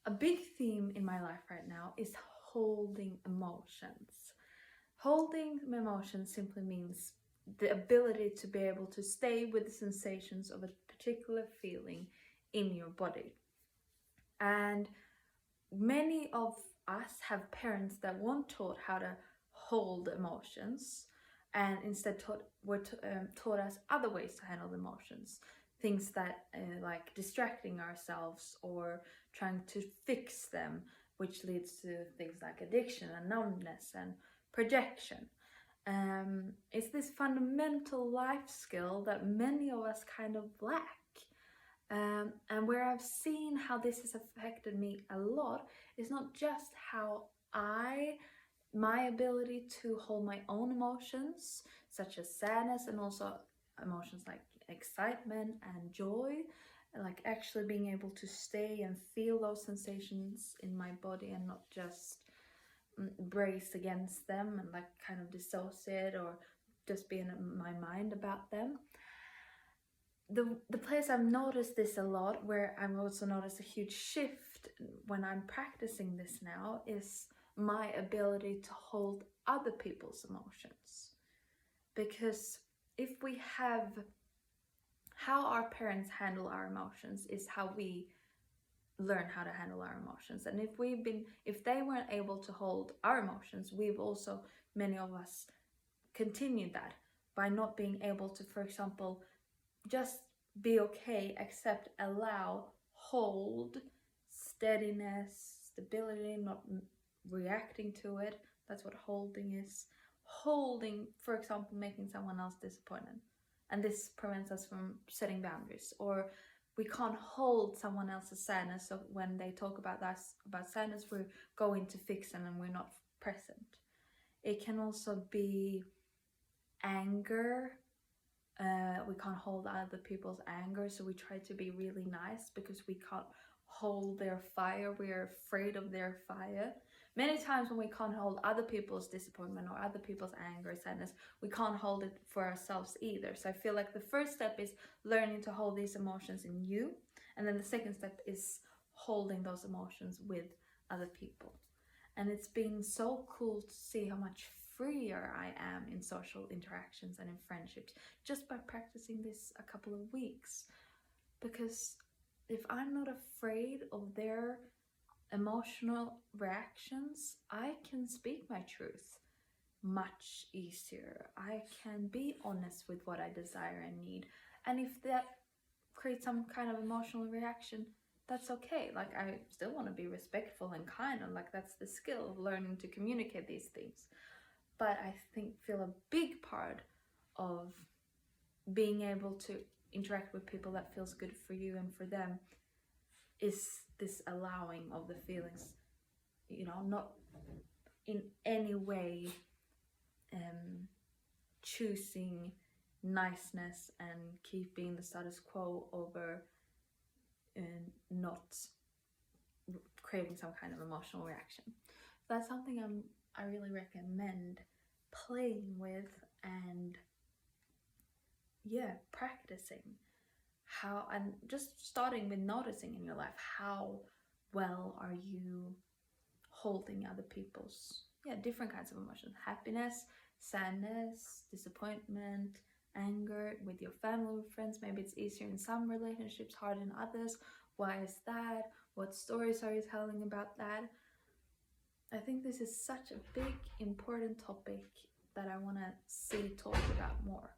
A big theme in my life right now is holding emotions. Holding emotions simply means the ability to be able to stay with the sensations of a particular feeling in your body. And many of us have parents that weren't taught how to hold emotions, and instead taught us other ways to handle emotions, things that like distracting ourselves or trying to fix them, which leads to things like addiction and numbness and projection. It's this fundamental life skill that many of us kind of lack. And where I've seen how this has affected me a lot is not just how my ability to hold my own emotions, such as sadness, and also emotions like excitement and joy, like actually being able to stay and feel those sensations in my body and not just brace against them and like kind of dissociate or just be in my mind about them. The place I've noticed this a lot, where I've also noticed a huge shift when I'm practicing this now, is my ability to hold other people's emotions. Because if we have how our parents handle our emotions is how we learn how to handle our emotions. And if they weren't able to hold our emotions, we've also, many of us, continued that by not being able to, for example, just be okay, accept, allow, hold, steadiness, stability, not reacting to it. That's what holding is. Holding, for example, making someone else disappointed. And this prevents us from setting boundaries. Or we can't hold someone else's sadness. So when they talk about sadness, we're going to fix them and we're not present. It can also be anger. We can't hold other people's anger, so we try to be really nice because we can't hold their fire. We are afraid of their fire. Many times when we can't hold other people's disappointment or other people's anger or sadness, we can't hold it for ourselves either. So I feel like the first step is learning to hold these emotions in you, and then the second step is holding those emotions with other people. And it's been so cool to see how much freer I am in social interactions and in friendships just by practicing this a couple of weeks. Because if I'm not afraid of their emotional reactions, I can speak my truth much easier. I can be honest with what I desire and need. And if that creates some kind of emotional reaction, that's okay. Like, I still want to be respectful and kind, and like that's the skill of learning to communicate these things. But I feel a big part of being able to interact with people that feels good for you and for them is this allowing of the feelings, not in any way choosing niceness and keeping the status quo over not creating some kind of emotional reaction. That's something I really recommend playing with and practicing. How, and just starting with noticing in your life, how well are you holding other people's different kinds of emotions: happiness, sadness, disappointment, anger, with your family, with friends. Maybe it's easier in some relationships, hard in others. Why is that? What stories are you telling about that? I think this is such a big, important topic that I want to see talked about more.